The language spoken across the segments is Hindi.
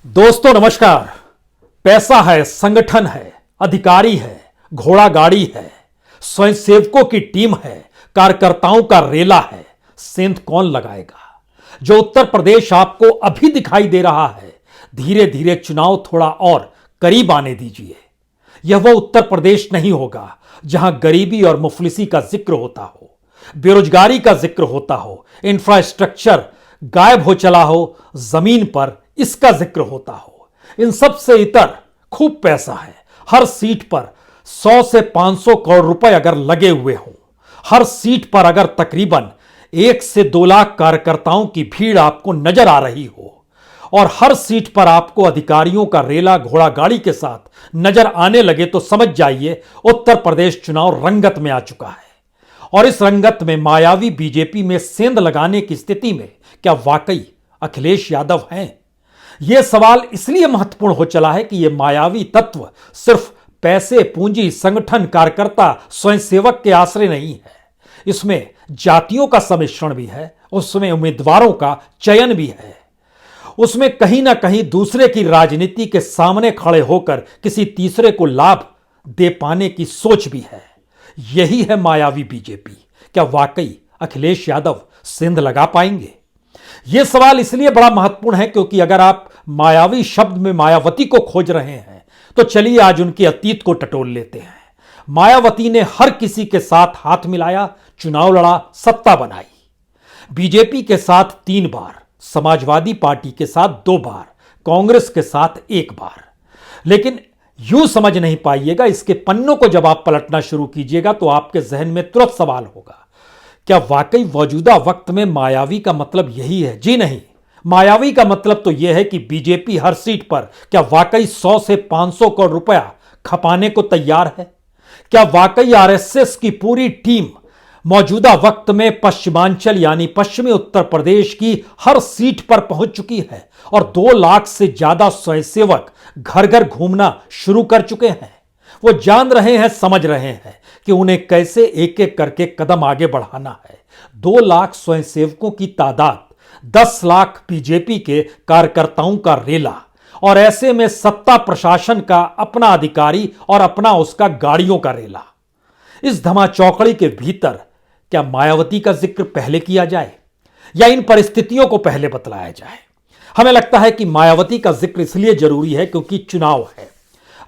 दोस्तों नमस्कार। पैसा है, संगठन है, अधिकारी है, घोड़ा गाड़ी है, स्वयंसेवकों की टीम है, कार्यकर्ताओं का रेला है। सेंध कौन लगाएगा? जो उत्तर प्रदेश आपको अभी दिखाई दे रहा है, धीरे धीरे चुनाव थोड़ा और करीब आने दीजिए। यह वो उत्तर प्रदेश नहीं होगा जहां गरीबी और मुफलिसी का जिक्र होता हो, बेरोजगारी का जिक्र होता हो, इंफ्रास्ट्रक्चर गायब हो चला हो, जमीन पर इसका जिक्र होता हो। इन सब से इतर खूब पैसा है। हर सीट पर 100 से 500 करोड़ रुपए अगर लगे हुए हों, हर सीट पर अगर तकरीबन 1 से 2 लाख कार्यकर्ताओं की भीड़ आपको नजर आ रही हो और हर सीट पर आपको अधिकारियों का रेला घोड़ा गाड़ी के साथ नजर आने लगे, तो समझ जाइए उत्तर प्रदेश चुनाव रंगत में आ चुका है। और इस रंगत में मायावी बीजेपी में सेंध लगाने की स्थिति में क्या वाकई अखिलेश यादव हैं? यह सवाल इसलिए महत्वपूर्ण हो चला है कि यह मायावी तत्व सिर्फ पैसे, पूंजी, संगठन, कार्यकर्ता, स्वयंसेवक के आश्रय नहीं है। इसमें जातियों का सम्मिश्रण भी है, उसमें उम्मीदवारों का चयन भी है, उसमें कहीं ना कहीं दूसरे की राजनीति के सामने खड़े होकर किसी तीसरे को लाभ दे पाने की सोच भी है। यही है मायावी बीजेपी। क्या वाकई अखिलेश यादव सेंध लगा पाएंगे? यह सवाल इसलिए बड़ा महत्वपूर्ण है क्योंकि अगर आप मायावी शब्द में मायावती को खोज रहे हैं तो चलिए आज उनके अतीत को टटोल लेते हैं। मायावती ने हर किसी के साथ हाथ मिलाया, चुनाव लड़ा, सत्ता बनाई। बीजेपी के साथ 3 बार, समाजवादी पार्टी के साथ 2 बार, कांग्रेस के साथ 1 बार। लेकिन यूं समझ नहीं पाइएगा, इसके पन्नों को जब आप पलटना शुरू कीजिएगा तो आपके जहन में तुरंत सवाल होगा, क्या वाकई मौजूदा वक्त में मायावी का मतलब यही है? जी नहीं। मायावी का मतलब तो यह है कि बीजेपी हर सीट पर क्या वाकई 100 से 500 करोड़ रुपया खपाने को तैयार है? क्या वाकई आरएसएस की पूरी टीम मौजूदा वक्त में पश्चिमांचल यानी पश्चिमी उत्तर प्रदेश की हर सीट पर पहुंच चुकी है और 2 लाख से ज्यादा स्वयंसेवक घर घर घूमना शुरू कर चुके हैं? वो जान रहे हैं, समझ रहे हैं कि उन्हें कैसे एक एक करके कदम आगे बढ़ाना है। 2 लाख स्वयंसेवकों की तादाद, 10 लाख बीजेपी के कार्यकर्ताओं का रेला, और ऐसे में सत्ता प्रशासन का अपना अधिकारी और अपना उसका गाड़ियों का रेला। इस धमाचौकड़ी के भीतर क्या मायावती का जिक्र पहले किया जाए या इन परिस्थितियों को पहले बतलाया जाए? हमें लगता है कि मायावती का जिक्र इसलिए जरूरी है क्योंकि चुनाव है,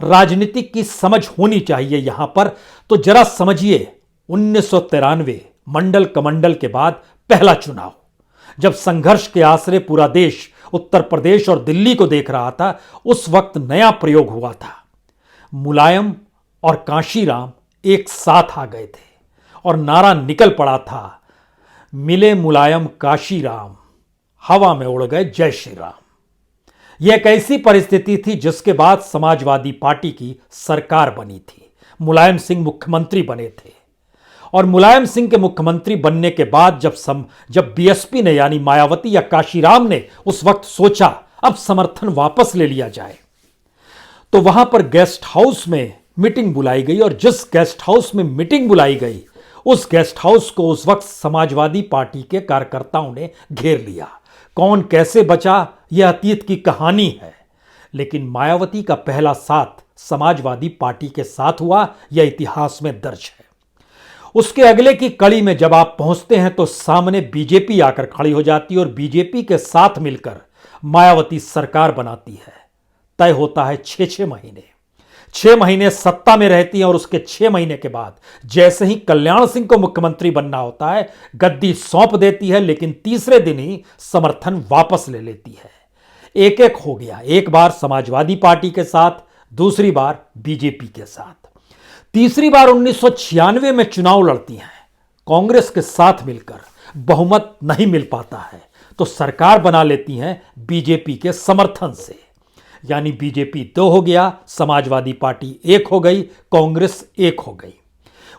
राजनीतिक की समझ होनी चाहिए यहां पर। तो जरा समझिए, 1993 मंडल कमंडल के बाद पहला चुनाव, जब संघर्ष के आसरे पूरा देश उत्तर प्रदेश और दिल्ली को देख रहा था, उस वक्त नया प्रयोग हुआ था। मुलायम और काशीराम एक साथ आ गए थे और नारा निकल पड़ा था, मिले मुलायम काशीराम, हवा में उड़ गए जय श्री राम। यह एक ऐसी परिस्थिति थी जिसके बाद समाजवादी पार्टी की सरकार बनी थी। मुलायम सिंह मुख्यमंत्री बने थे और मुलायम सिंह के मुख्यमंत्री बनने के बाद जब बीएसपी ने यानी मायावती या काशीराम ने उस वक्त सोचा अब समर्थन वापस ले लिया जाए, तो वहां पर गेस्ट हाउस में मीटिंग बुलाई गई और जिस गेस्ट हाउस में मीटिंग बुलाई गई उस गेस्ट हाउस को उस वक्त समाजवादी पार्टी के कार्यकर्ताओं ने घेर लिया। कौन कैसे बचा यह अतीत की कहानी है, लेकिन मायावती का पहला साथ समाजवादी पार्टी के साथ हुआ, यह इतिहास में दर्ज है। उसके अगले की कड़ी में जब आप पहुंचते हैं तो सामने बीजेपी आकर खड़ी हो जाती है और बीजेपी के साथ मिलकर मायावती सरकार बनाती है। तय होता है 6 महीने। 6 महीने सत्ता में रहती है और उसके 6 महीने के बाद जैसे ही कल्याण सिंह को मुख्यमंत्री बनना होता है, गद्दी सौंप देती है, लेकिन तीसरे दिन ही समर्थन वापस ले लेती है। एक एक हो गया, एक बार समाजवादी पार्टी के साथ, दूसरी बार बीजेपी के साथ, तीसरी बार 1996 में चुनाव लड़ती हैं कांग्रेस के साथ मिलकर। बहुमत नहीं मिल पाता है तो सरकार बना लेती हैं बीजेपी के समर्थन से, यानी बीजेपी 2 हो गया, समाजवादी पार्टी 1 हो गई, कांग्रेस 1 हो गई।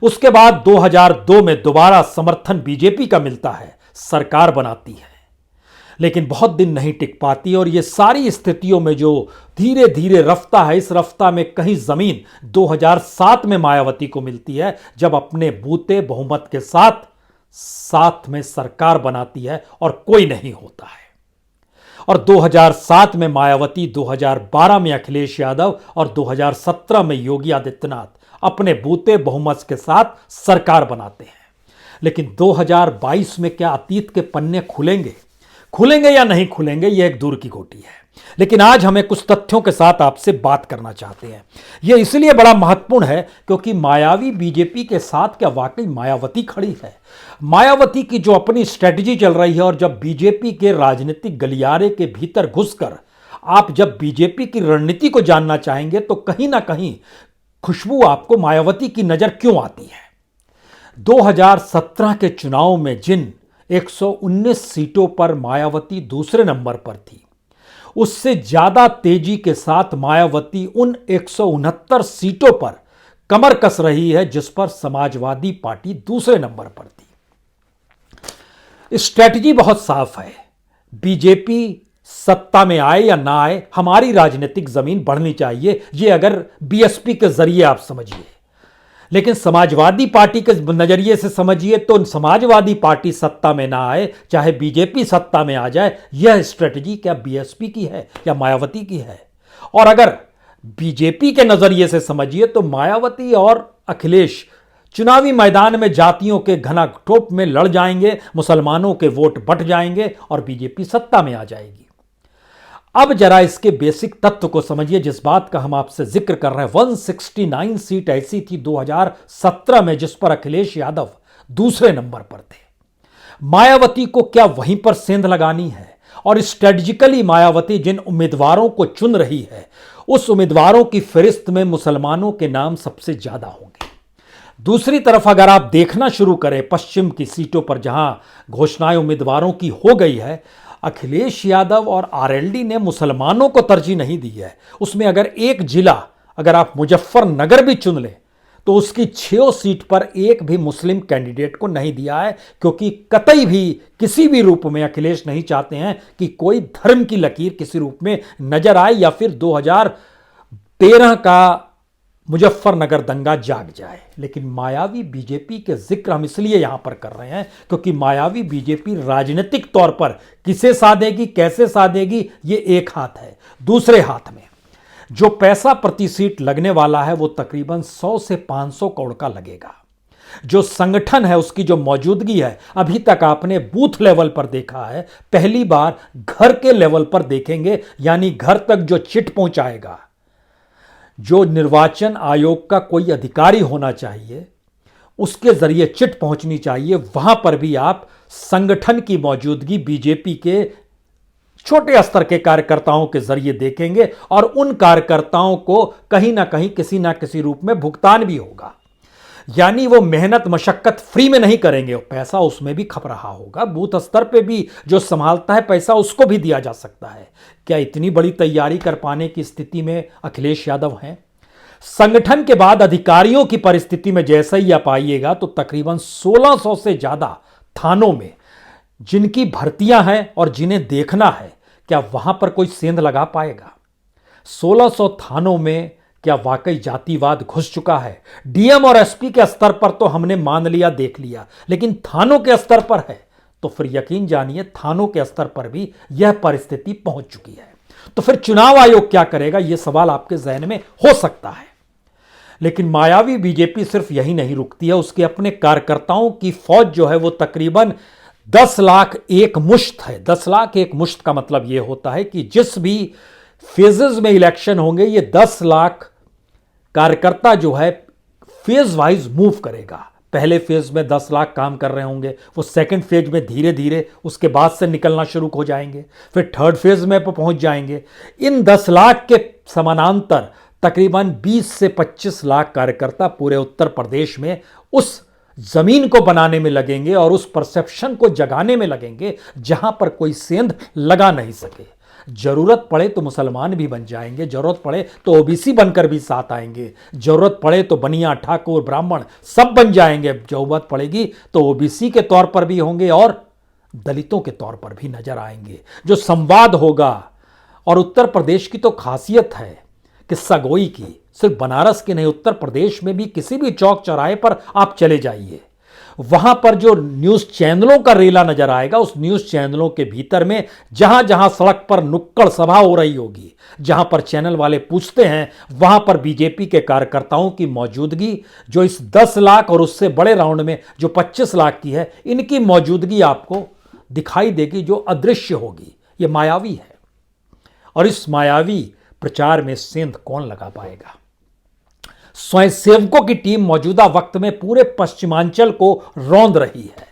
उसके बाद 2002 में दोबारा समर्थन बीजेपी का मिलता है, सरकार बनाती है, लेकिन बहुत दिन नहीं टिक पाती। और ये सारी स्थितियों में जो धीरे धीरे रफ्ता है, इस रफ्ता में कहीं जमीन 2007 में मायावती को मिलती है, जब अपने बूते बहुमत के साथ में सरकार बनाती है और कोई नहीं होता है। और 2007 में मायावती, 2012 में अखिलेश यादव और 2017 में योगी आदित्यनाथ अपने बूते बहुमत के साथ सरकार बनाते हैं। लेकिन 2022 में क्या अतीत के पन्ने खुलेंगे या नहीं खुलेंगे, यह एक दूर की गोटी है। लेकिन आज हमें कुछ तथ्यों के साथ आपसे बात करना चाहते हैं। यह इसलिए बड़ा महत्वपूर्ण है क्योंकि मायावी बीजेपी के साथ क्या वाकई मायावती खड़ी है। मायावती की जो अपनी स्ट्रेटजी चल रही है, और जब बीजेपी के राजनीतिक गलियारे के भीतर घुसकर आप जब बीजेपी की रणनीति को जानना चाहेंगे तो कहीं ना कहीं खुशबू आपको मायावती की नजर क्यों आती है। 2017 के चुनाव में जिन 119 सीटों पर मायावती दूसरे नंबर पर थी, उससे ज्यादा तेजी के साथ मायावती उन 169 सीटों पर कमर कस रही है जिस पर समाजवादी पार्टी दूसरे नंबर पर थी। स्ट्रैटेजी बहुत साफ है, बीजेपी सत्ता में आए या ना आए, हमारी राजनीतिक जमीन बढ़नी चाहिए, यह अगर बीएसपी के जरिए आप समझिए। लेकिन समाजवादी पार्टी के नजरिए से समझिए तो समाजवादी पार्टी सत्ता में ना आए, चाहे बीजेपी सत्ता में आ जाए, यह स्ट्रेटजी क्या बीएसपी की है या मायावती की है। और अगर बीजेपी के नजरिए से समझिए तो मायावती और अखिलेश चुनावी मैदान में जातियों के घनाघोट में लड़ जाएंगे, मुसलमानों के वोट बट जाएंगे और बीजेपी सत्ता में आ जाएगी। अब जरा इसके बेसिक तत्व को समझिए जिस बात का हम आपसे जिक्र कर रहे हैं। 169 सीट ऐसी थी 2017 में जिस पर अखिलेश यादव दूसरे नंबर पर थे। मायावती को क्या वहीं पर सेंध लगानी है, और स्ट्रेटजिकली मायावती जिन उम्मीदवारों को चुन रही है उस उम्मीदवारों की फहरिस्त में मुसलमानों के नाम सबसे ज्यादा होंगे। दूसरी तरफ अगर आप देखना शुरू करें पश्चिम की सीटों पर जहां घोषणाएं उम्मीदवारों की हो गई है, अखिलेश यादव और आरएलडी ने मुसलमानों को तरजीह नहीं दी है। उसमें अगर एक जिला, अगर आप मुजफ्फरनगर भी चुन लें तो उसकी 6 सीट पर एक भी मुस्लिम कैंडिडेट को नहीं दिया है, क्योंकि कतई भी किसी भी रूप में अखिलेश नहीं चाहते हैं कि कोई धर्म की लकीर किसी रूप में नजर आए या फिर 2013 का मुजफ्फरनगर दंगा जाग जाए। लेकिन मायावी बीजेपी के जिक्र हम इसलिए यहां पर कर रहे हैं क्योंकि मायावी बीजेपी राजनीतिक तौर पर किसे साधेगी, कैसे साधेगी, ये एक हाथ है। दूसरे हाथ में जो पैसा प्रति सीट लगने वाला है वो तकरीबन 100 से 500 करोड़ का लगेगा। जो संगठन है उसकी जो मौजूदगी है, अभी तक आपने बूथ लेवल पर देखा है, पहली बार घर के लेवल पर देखेंगे, यानी घर तक जो चिट पहुंचाएगा। जो निर्वाचन आयोग का कोई अधिकारी होना चाहिए उसके जरिए चिट पहुंचनी चाहिए, वहां पर भी आप संगठन की मौजूदगी बीजेपी के छोटे स्तर के कार्यकर्ताओं के जरिए देखेंगे, और उन कार्यकर्ताओं को कहीं ना किसी रूप में भुगतान भी होगा। यानी वो मेहनत मशक्कत फ्री में नहीं करेंगे, पैसा उसमें भी खप रहा होगा। बूथ स्तर पे भी जो संभालता है पैसा उसको भी दिया जा सकता है। क्या इतनी बड़ी तैयारी कर पाने की स्थिति में अखिलेश यादव हैं? संगठन के बाद अधिकारियों की परिस्थिति में जैसे ही आप आइएगा तो तकरीबन 1600 से ज्यादा थानों में जिनकी भर्तियां हैं और जिन्हें देखना है, क्या वहां पर कोई सेंध लगा पाएगा? 1600 थानों में क्या वाकई जातिवाद घुस चुका है? डीएम और एसपी के स्तर पर तो हमने मान लिया, देख लिया, लेकिन थानों के स्तर पर है तो फिर यकीन जानिए थानों के स्तर पर भी यह परिस्थिति पहुंच चुकी है। तो फिर चुनाव आयोग क्या करेगा, यह सवाल आपके जहन में हो सकता है। लेकिन मायावी बीजेपी सिर्फ यही नहीं रुकती है, उसके अपने कार्यकर्ताओं की फौज जो है वो तकरीबन 10 लाख एक मुश्त है। 10 लाख एक मुश्त का मतलब यह होता है कि जिस भी फेजेस में इलेक्शन होंगे ये 10 लाख कार्यकर्ता जो है फेज वाइज मूव करेगा। पहले फेज में 10 लाख काम कर रहे होंगे, वो सेकंड फेज में धीरे धीरे उसके बाद से निकलना शुरू हो जाएंगे, फिर थर्ड फेज में पहुंच जाएंगे। इन 10 लाख के समानांतर तकरीबन 20 से 25 लाख कार्यकर्ता पूरे उत्तर प्रदेश में उस जमीन को बनाने में लगेंगे और उस परसेप्शन को जगाने में लगेंगे जहां पर कोई सेंध लगा नहीं सके। जरूरत पड़े तो मुसलमान भी बन जाएंगे, जरूरत पड़े तो ओबीसी बनकर भी साथ आएंगे, जरूरत पड़े तो बनिया, ठाकुर, ब्राह्मण सब बन जाएंगे। जरूरत पड़ेगी तो ओबीसी के तौर पर भी होंगे और दलितों के तौर पर भी नजर आएंगे। जो संवाद होगा, और उत्तर प्रदेश की तो खासियत है किस्सा गोई की, सिर्फ बनारस के नहीं, उत्तर प्रदेश में भी किसी भी चौक चौराहे पर आप चले जाइए, वहां पर जो न्यूज चैनलों का रेला नजर आएगा, उस न्यूज चैनलों के भीतर में जहां जहां सड़क पर नुक्कड़ सभा हो रही होगी, जहां पर चैनल वाले पूछते हैं, वहां पर बीजेपी के कार्यकर्ताओं की मौजूदगी, जो इस 10 लाख और उससे बड़े राउंड में जो 25 लाख की है, इनकी मौजूदगी आपको दिखाई देगी, जो अदृश्य होगी। यह मायावी है, और इस मायावी प्रचार में सेंध कौन लगा पाएगा? स्वयंसेवकों की टीम मौजूदा वक्त में पूरे पश्चिमांचल को रौंद रही है,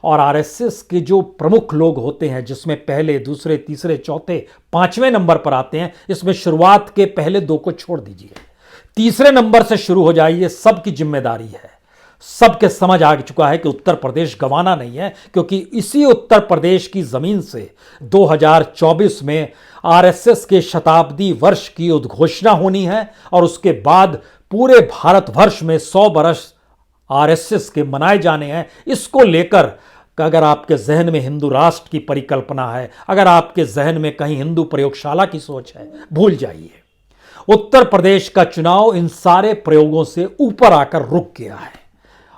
और आरएसएस के जो प्रमुख लोग होते हैं, जिसमें पहले, दूसरे, तीसरे, चौथे, पांचवें नंबर पर आते हैं, इसमें शुरुआत के पहले 2 को छोड़ दीजिए, तीसरे नंबर से शुरू हो जाइए, सबकी जिम्मेदारी है। सबके समझ आ चुका है कि उत्तर प्रदेश गंवाना नहीं है, क्योंकि इसी उत्तर प्रदेश की जमीन से 2024 में आरएसएस के शताब्दी वर्ष की उद्घोषणा होनी है, और उसके बाद पूरे भारतवर्ष में 100 बरस आरएसएस के मनाए जाने हैं। इसको लेकर अगर आपके जहन में हिंदू राष्ट्र की परिकल्पना है, अगर आपके जहन में कहीं हिंदू प्रयोगशाला की सोच है, भूल जाइए। उत्तर प्रदेश का चुनाव इन सारे प्रयोगों से ऊपर आकर रुक गया है,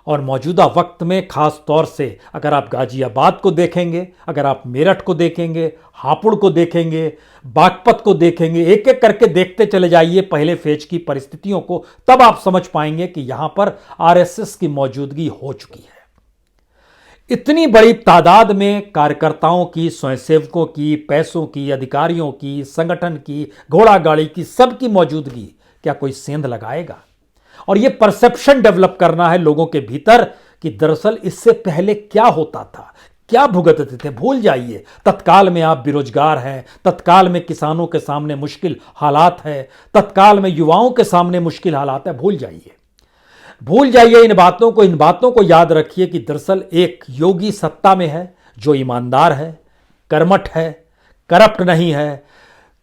और मौजूदा वक्त में खास तौर से अगर आप गाजियाबाद को देखेंगे, अगर आप मेरठ को देखेंगे, हापुड़ को देखेंगे, बागपत को देखेंगे, एक एक करके देखते चले जाइए पहले फेज की परिस्थितियों को, तब आप समझ पाएंगे कि यहां पर आरएसएस की मौजूदगी हो चुकी है। इतनी बड़ी तादाद में कार्यकर्ताओं की, स्वयंसेवकों की, पैसों की, अधिकारियों की, संगठन की, घोड़ा गाड़ी की, सबकी मौजूदगी क्या कोई सेंध लगाएगा? और यह परसेप्शन डेवलप करना है लोगों के भीतर कि दरअसल इससे पहले क्या होता था, क्या भुगतते थे। भूल जाइए, तत्काल में आप बेरोजगार हैं, तत्काल में किसानों के सामने मुश्किल हालात है, तत्काल में युवाओं के सामने मुश्किल हालात है। भूल जाइए इन बातों को याद रखिए कि दरअसल एक योगी सत्ता में है जो ईमानदार है, कर्मठ है, करप्ट नहीं है,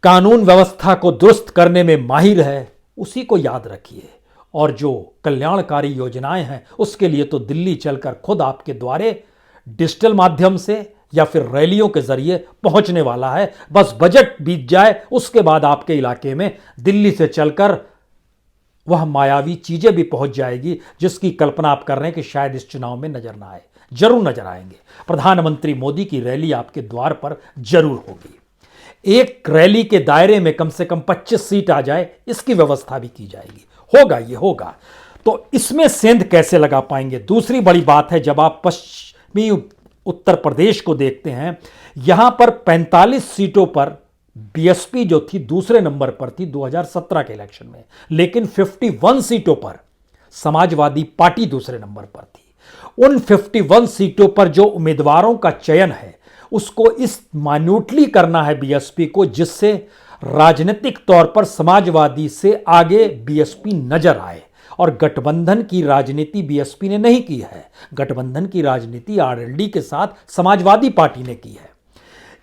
कानून व्यवस्था को दुरुस्त करने में माहिर है, उसी को याद रखिए। और जो कल्याणकारी योजनाएं हैं, उसके लिए तो दिल्ली चलकर खुद आपके द्वारे डिजिटल माध्यम से या फिर रैलियों के जरिए पहुंचने वाला है। बस बजट बीत जाए, उसके बाद आपके इलाके में दिल्ली से चलकर वह मायावी चीजें भी पहुंच जाएगी, जिसकी कल्पना आप कर रहे हैं कि शायद इस चुनाव में नजर ना आए। जरूर नजर आएंगे। प्रधानमंत्री मोदी की रैली आपके द्वार पर जरूर होगी। एक रैली के दायरे में कम से कम 25 सीट आ जाए, इसकी व्यवस्था भी की जाएगी। होगा, ये होगा। तो इसमें सेंध कैसे लगा पाएंगे? दूसरी बड़ी बात है, जब आप पश्चिमी उत्तर प्रदेश को देखते हैं, यहां पर 45 सीटों पर बीएसपी जो थी दूसरे नंबर पर थी 2017 के इलेक्शन में, लेकिन 51 सीटों पर समाजवादी पार्टी दूसरे नंबर पर थी। उन 51 सीटों पर जो उम्मीदवारों का चयन है, उसको इस मान्यूटली करना है बीएसपी को, जिससे राजनीतिक तौर पर समाजवादी से आगे बीएसपी नजर आए। और गठबंधन की राजनीति बीएसपी ने नहीं की है, गठबंधन की राजनीति आरएलडी के साथ समाजवादी पार्टी ने की है।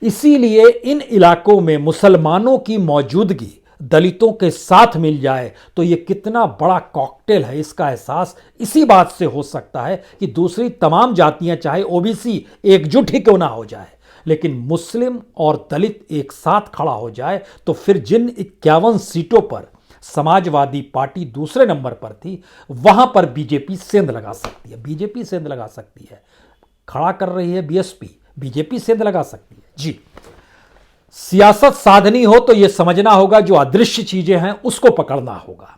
इसीलिए इन इलाकों में मुसलमानों की मौजूदगी दलितों के साथ मिल जाए तो ये कितना बड़ा कॉकटेल है, इसका एहसास इसी बात से हो सकता है कि दूसरी तमाम जातियां, चाहे ओबीसी एकजुट ही क्यों ना हो जाए, लेकिन मुस्लिम और दलित एक साथ खड़ा हो जाए तो फिर जिन 51 सीटों पर समाजवादी पार्टी दूसरे नंबर पर थी, वहां पर बीजेपी सेंध लगा सकती है। बीजेपी सेंध लगा सकती है, खड़ा कर रही है बीएसपी, बीजेपी सेंध लगा सकती है। जी, सियासत साधनी हो तो यह समझना होगा जो अदृश्य चीजें हैं उसको पकड़ना होगा।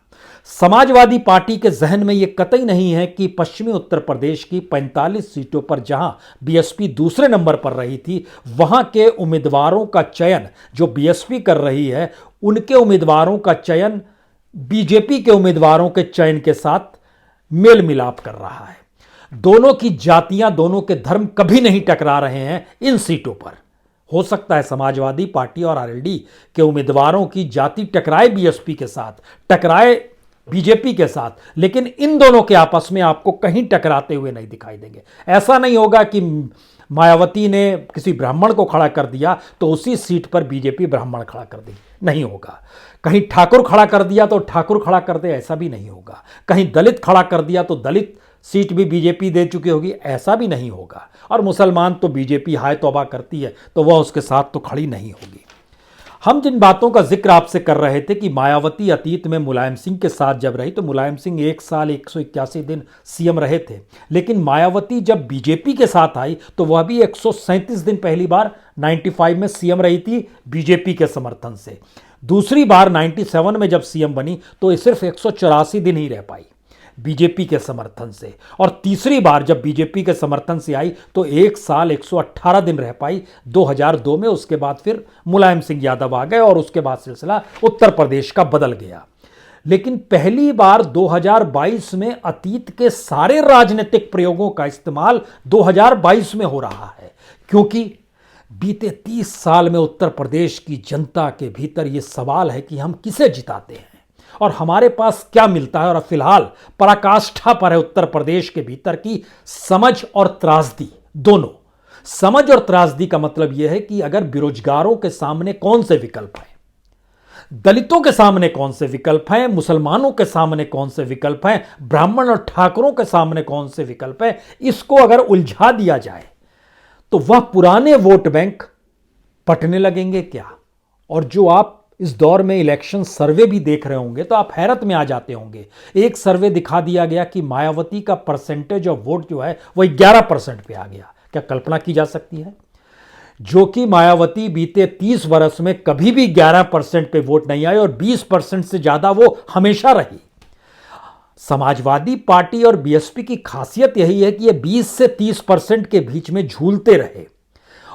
समाजवादी पार्टी के जहन में यह कतई नहीं है कि पश्चिमी उत्तर प्रदेश की 45 सीटों पर जहां बीएसपी दूसरे नंबर पर रही थी, वहां के उम्मीदवारों का चयन जो बीएसपी कर रही है, उनके उम्मीदवारों का चयन बीजेपी के उम्मीदवारों के चयन के साथ मेल मिलाप कर रहा है। दोनों की जातियां, दोनों के धर्म कभी नहीं टकरा रहे हैं इन सीटों पर। हो सकता है समाजवादी पार्टी और आरएलडी के उम्मीदवारों की जाति टकराए बीएसपी के साथ, टकराए बीजेपी के साथ, लेकिन इन दोनों के आपस में आपको कहीं टकराते हुए नहीं दिखाई देंगे। ऐसा नहीं होगा कि मायावती ने किसी ब्राह्मण को खड़ा कर दिया तो उसी सीट पर बीजेपी ब्राह्मण खड़ा कर देगी, नहीं होगा। कहीं ठाकुर खड़ा कर दिया तो ठाकुर खड़ा कर दे, ऐसा भी नहीं होगा। कहीं दलित खड़ा कर दिया तो दलित सीट भी बीजेपी दे चुकी होगी, ऐसा भी नहीं होगा। और मुसलमान तो बीजेपी हाय तौबा करती है तो वह उसके साथ तो खड़ी नहीं होगी। हम जिन बातों का जिक्र आपसे कर रहे थे कि मायावती अतीत में मुलायम सिंह के साथ जब रही तो मुलायम सिंह 1 साल 181 दिन सीएम रहे थे, लेकिन मायावती जब बीजेपी के साथ आई तो वह भी 137 दिन पहली बार 95 में सीएम रही थी बीजेपी के समर्थन से। दूसरी बार 97 में जब सीएम बनी तो ये सिर्फ 184 दिन ही रह पाई बीजेपी के समर्थन से, और तीसरी बार जब बीजेपी के समर्थन से आई तो 1 साल 118 दिन रह पाई 2002 में। उसके बाद फिर मुलायम सिंह यादव आ गए और उसके बाद सिलसिला उत्तर प्रदेश का बदल गया। लेकिन पहली बार 2022 में अतीत के सारे राजनीतिक प्रयोगों का इस्तेमाल 2022 में हो रहा है, क्योंकि बीते 30 साल में उत्तर प्रदेश की जनता के भीतर यह सवाल है कि हम किसे जिताते हैं और हमारे पास क्या मिलता है। और फिलहाल पराकाष्ठा पर है उत्तर प्रदेश के भीतर की समझ और त्रासदी दोनों। समझ और त्रासदी का मतलब यह है कि अगर बेरोजगारों के सामने कौन से विकल्प हैं, दलितों के सामने कौन से विकल्प हैं, मुसलमानों के सामने कौन से विकल्प हैं, ब्राह्मण और ठाकुरों के सामने कौन से विकल्प हैं, इसको अगर उलझा दिया जाए तो वह पुराने वोट बैंक पटने लगेंगे क्या। और जो आप इस दौर में इलेक्शन सर्वे भी देख रहे होंगे तो आप हैरत में आ जाते होंगे। एक सर्वे दिखा दिया गया कि मायावती का परसेंटेज ऑफ वोट जो है वह 11% पे आ गया। क्या कल्पना की जा सकती है? जो कि मायावती बीते 30 वर्ष में कभी भी 11% पे वोट नहीं आई और 20% से ज्यादा वो हमेशा रही। समाजवादी पार्टी और बीएसपी की खासियत यही है कि ये 20 से 30% के बीच में झूलते रहे,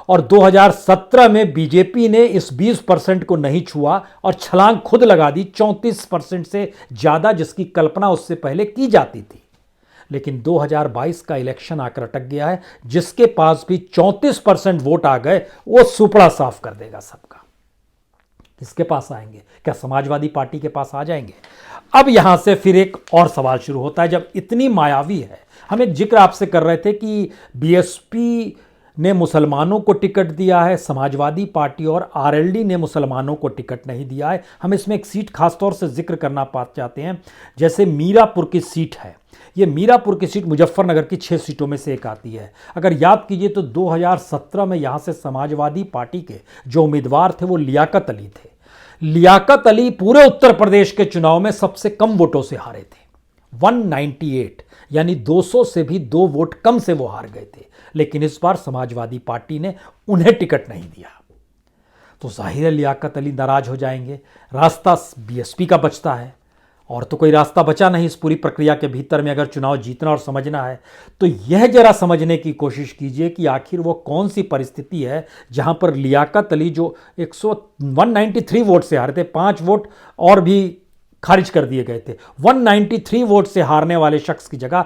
और 2017 में बीजेपी ने इस 20% को नहीं छुआ और छलांग खुद लगा दी 34% से ज्यादा, जिसकी कल्पना उससे पहले की जाती थी। लेकिन 2022 का इलेक्शन आकर अटक गया है। जिसके पास भी 34% वोट आ गए वो सुपड़ा साफ कर देगा सबका। किसके पास आएंगे? क्या समाजवादी पार्टी के पास आ जाएंगे? अब यहां से फिर एक और सवाल शुरू होता है। जब इतनी मायावी है, हम एक जिक्र आपसे कर रहे थे कि बीएसपी ने मुसलमानों को टिकट दिया है, समाजवादी पार्टी और आरएलडी ने मुसलमानों को टिकट नहीं दिया है। हम इसमें एक सीट खासतौर से जिक्र करना चाहते हैं, जैसे मीरापुर की सीट है। ये मीरापुर की सीट मुजफ्फरनगर की 6 सीटों में से एक आती है। अगर याद कीजिए तो 2017 में यहां से समाजवादी पार्टी के जो उम्मीदवार थे वो लियाकत अली थे। लियाकत अली पूरे उत्तर प्रदेश के चुनाव में सबसे कम वोटों से हारे थे, 198, यानी 200 से भी 2 वोट कम से वो हार गए थे। लेकिन इस बार समाजवादी पार्टी ने उन्हें टिकट नहीं दिया, तो जाहिर है लियाकत अली नाराज हो जाएंगे। रास्ता बीएसपी का बचता है, और तो कोई रास्ता बचा नहीं इस पूरी प्रक्रिया के भीतर में। अगर चुनाव जीतना और समझना है तो यह जरा समझने की कोशिश कीजिए कि आखिर वो कौन सी परिस्थिति है जहां पर लियाकत अली जो 193 वोट से हारे थे, 5 वोट और भी खारिज कर दिए गए थे, 193 वोट से हारने वाले शख्स की जगह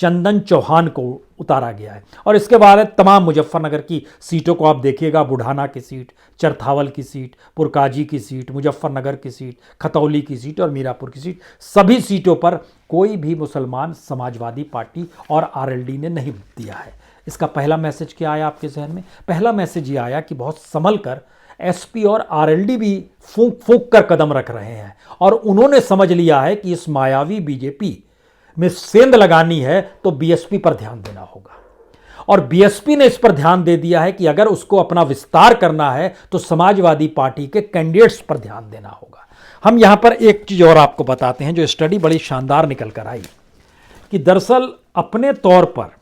चंदन चौहान को उतारा गया है। और इसके बाद तमाम मुजफ्फरनगर की सीटों को आप देखिएगा, बुढ़ाना की सीट, चरथावल की सीट, पुरकाजी की सीट, मुजफ्फरनगर की सीट, खतौली की सीट और मीरापुर की सीट, सभी सीटों पर कोई भी मुसलमान समाजवादी पार्टी और आरएलडी ने नहीं दिया है। इसका पहला मैसेज क्या आया आपके जहन में? पहला मैसेज ये आया कि बहुत संभल कर एसपी और आरएलडी भी फूंक फूंक कर कदम रख रहे हैं, और उन्होंने समझ लिया है कि इस मायावी बीजेपी में सेंध लगानी है तो बीएसपी पर ध्यान देना होगा। और बीएसपी ने इस पर ध्यान दे दिया है कि अगर उसको अपना विस्तार करना है तो समाजवादी पार्टी के कैंडिडेट्स पर ध्यान देना होगा। हम यहां पर एक चीज और आपको बताते हैं, जो स्टडी बड़ी शानदार निकल कर आई, कि दरअसल अपने तौर पर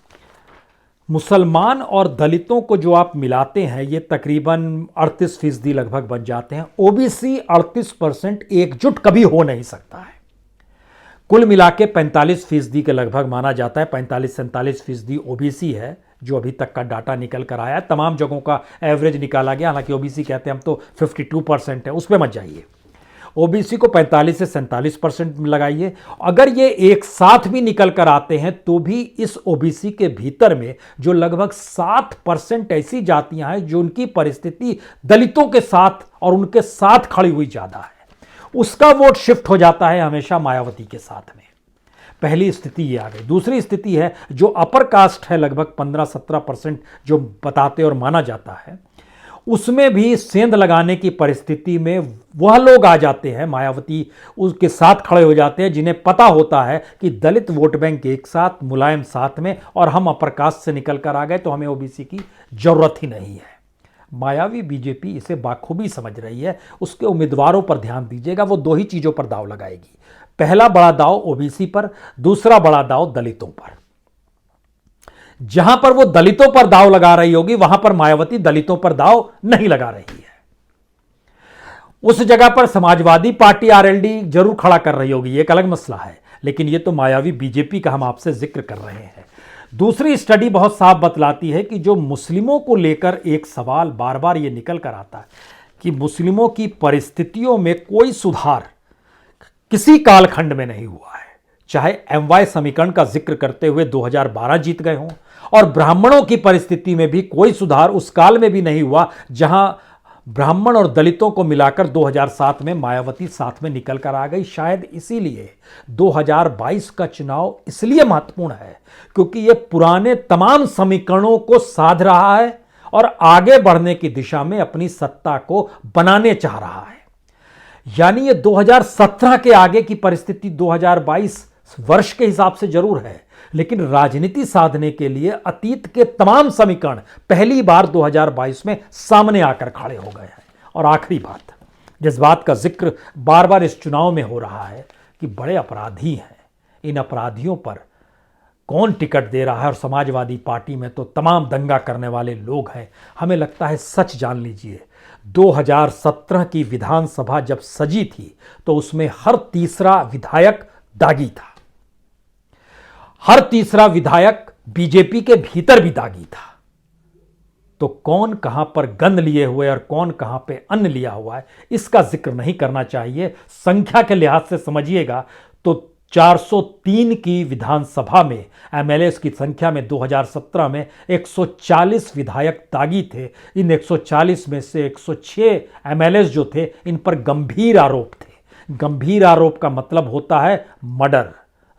मुसलमान और दलितों को जो आप मिलाते हैं ये तकरीबन 38% लगभग बन जाते हैं। ओबीसी 38% एकजुट कभी हो नहीं सकता है। कुल मिला के 45% के लगभग माना जाता है, 45-47% ओबीसी है जो अभी तक का डाटा निकल कर आया है। तमाम जगहों का एवरेज निकाला गया, हालांकि ओबीसी कहते हैं हम तो 52% है, उस पर मत जाइए। ओबीसी को 45 से 47% लगाइए। अगर ये एक साथ भी निकल कर आते हैं तो भी इस ओबीसी के भीतर में जो लगभग 7% ऐसी जातियां हैं जो उनकी परिस्थिति दलितों के साथ और उनके साथ खड़ी हुई ज्यादा है, उसका वोट शिफ्ट हो जाता है हमेशा मायावती के साथ में। पहली स्थिति ये आ गई। दूसरी स्थिति है जो अपर कास्ट है, लगभग 15-17% जो बताते और माना जाता है, उसमें भी सेंध लगाने की परिस्थिति में वह लोग आ जाते हैं, मायावती उसके साथ खड़े हो जाते हैं, जिन्हें पता होता है कि दलित वोट बैंक एक साथ, मुलायम साथ में, और हम अपर कास्ट से निकल कर आ गए तो हमें ओबीसी की जरूरत ही नहीं है। मायावी बीजेपी इसे बाखूबी समझ रही है। उसके उम्मीदवारों पर ध्यान दीजिएगा, वो दो ही चीजों पर दांव लगाएगी। पहला बड़ा दांव ओबीसी पर, दूसरा बड़ा दांव दलितों पर। जहां पर वो दलितों पर दांव लगा रही होगी वहां पर मायावती दलितों पर दांव नहीं लगा रही है। उस जगह पर समाजवादी पार्टी आरएलडी जरूर खड़ा कर रही होगी, ये एक अलग मसला है, लेकिन ये तो मायावी बीजेपी का हम आपसे जिक्र कर रहे हैं। दूसरी स्टडी बहुत साफ बतलाती है कि जो मुस्लिमों को लेकर एक सवाल बार बार ये निकल कर आता है कि मुस्लिमों की परिस्थितियों में कोई सुधार किसी कालखंड में नहीं हुआ है, चाहे एमवाय समीकरण का जिक्र करते हुए 2012 जीत गए हों, और ब्राह्मणों की परिस्थिति में भी कोई सुधार उस काल में भी नहीं हुआ जहां ब्राह्मण और दलितों को मिलाकर 2007 में मायावती साथ में निकल कर आ गई। शायद इसीलिए 2022 का चुनाव इसलिए महत्वपूर्ण है क्योंकि यह पुराने तमाम समीकरणों को साध रहा है और आगे बढ़ने की दिशा में अपनी सत्ता को बनाने चाह रहा है। यानी ये 2017 के आगे की परिस्थिति 2022 वर्ष के हिसाब से जरूर है, लेकिन राजनीति साधने के लिए अतीत के तमाम समीकरण पहली बार 2022 में सामने आकर खड़े हो गए हैं। और आखिरी बात, जिस बात का जिक्र बार बार इस चुनाव में हो रहा है कि बड़े अपराधी हैं, इन अपराधियों पर कौन टिकट दे रहा है, और समाजवादी पार्टी में तो तमाम दंगा करने वाले लोग हैं। हमें लगता है सच जान लीजिए, 2017 की विधानसभा जब सजी थी तो उसमें हर तीसरा विधायक दागी था, हर तीसरा विधायक बीजेपी के भीतर भी दागी था। तो कौन कहां पर गन लिए हुए और कौन कहां पे अन्न लिया हुआ है, इसका जिक्र नहीं करना चाहिए। संख्या के लिहाज से समझिएगा तो 403 की विधानसभा में एमएलए की संख्या में 2017 में 140 विधायक दागी थे। इन 140 में से 106 एमएलए जो थे, इन पर गंभीर आरोप थे। गंभीर आरोप का मतलब होता है मर्डर,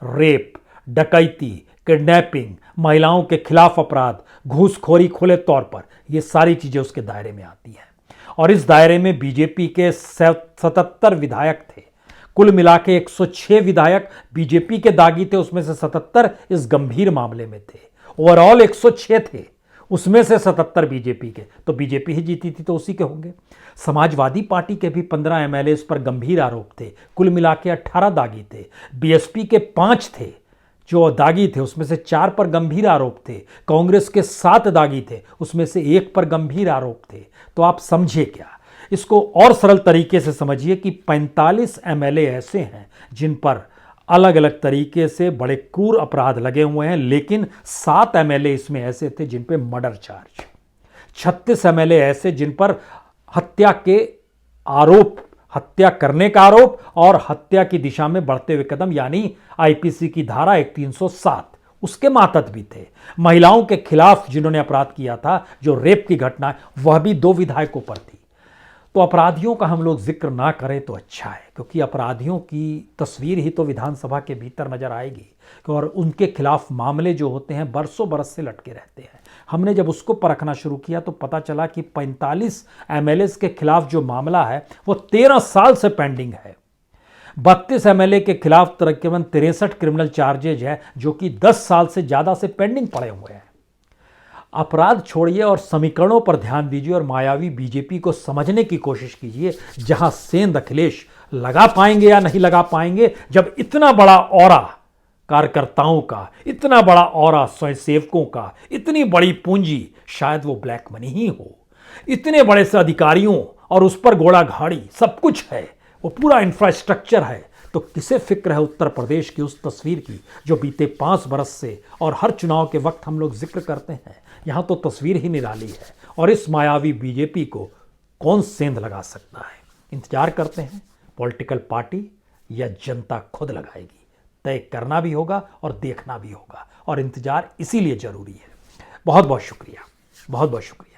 रेप, डकैती, किडनैपिंग, महिलाओं के खिलाफ अपराध, घूसखोरी खुले तौर पर, ये सारी चीजें उसके दायरे में आती हैं। और इस दायरे में बीजेपी के 77 विधायक थे। कुल मिला के 106 विधायक बीजेपी के दागी थे, उसमें से 77 इस गंभीर मामले में थे। ओवरऑल 106 थे, उसमें से 77 बीजेपी के, तो बीजेपी ही जीती थी तो उसी के होंगे। समाजवादी पार्टी के भी 15 एमएलए पर गंभीर आरोप थे, कुल मिला के 18 दागी थे। बीएसपी के 5 थे जो दागी थे, उसमें से 4 पर गंभीर आरोप थे। कांग्रेस के 7 दागी थे, उसमें से 1 पर गंभीर आरोप थे। तो आप समझिए क्या, इसको और सरल तरीके से समझिए कि 45 एमएलए ऐसे हैं जिन पर अलग अलग तरीके से बड़े क्रूर अपराध लगे हुए हैं, लेकिन 7 एमएलए इसमें ऐसे थे जिन पे मर्डर चार्ज, 36 एमएलए ऐसे जिन पर हत्या के आरोप, हत्या करने का आरोप और हत्या की दिशा में बढ़ते हुए कदम, यानी आईपीसी की धारा 307 उसके मातहत भी थे। महिलाओं के खिलाफ जिन्होंने अपराध किया था, जो रेप की घटना, वह भी 2 विधायकों पर थी। तो अपराधियों का हम लोग जिक्र ना करें तो अच्छा है, क्योंकि अपराधियों की तस्वीर ही तो विधानसभा के भीतर नजर आएगी और उनके खिलाफ मामले जो होते हैं बरसों बरस से लटके रहते हैं। हमने जब उसको परखना शुरू किया तो पता चला कि 45 एमएलए के खिलाफ जो मामला है वो 13 साल से पेंडिंग है। 32 एमएलए के खिलाफ तकरीबन 63 क्रिमिनल चार्जेज है, जो कि 10 साल से ज्यादा से पेंडिंग पड़े हुए हैं। अपराध छोड़िए और समीकरणों पर ध्यान दीजिए और मायावी बीजेपी को समझने की कोशिश कीजिए। जहां सेंध अखिलेश लगा पाएंगे या नहीं लगा पाएंगे, जब इतना बड़ा ऑरा कार्यकर्ताओं का, इतना बड़ा ऑरा स्वयंसेवकों का, इतनी बड़ी पूंजी, शायद वो ब्लैक मनी ही हो, इतने बड़े से अधिकारियों और उस पर घोड़ा गाड़ी सब कुछ है, वो पूरा इंफ्रास्ट्रक्चर है, तो किसे फिक्र है उत्तर प्रदेश की उस तस्वीर की जो बीते 5 बरस से और हर चुनाव के वक्त हम लोग जिक्र करते हैं। यहां तो तस्वीर ही निराली है और इस मायावी बीजेपी को कौन सेंध लगा सकता है। इंतजार करते हैं पॉलिटिकल पार्टी या जनता खुद लगाएगी। तय करना भी होगा और देखना भी होगा, और इंतजार इसीलिए जरूरी है। बहुत बहुत शुक्रिया, बहुत बहुत शुक्रिया।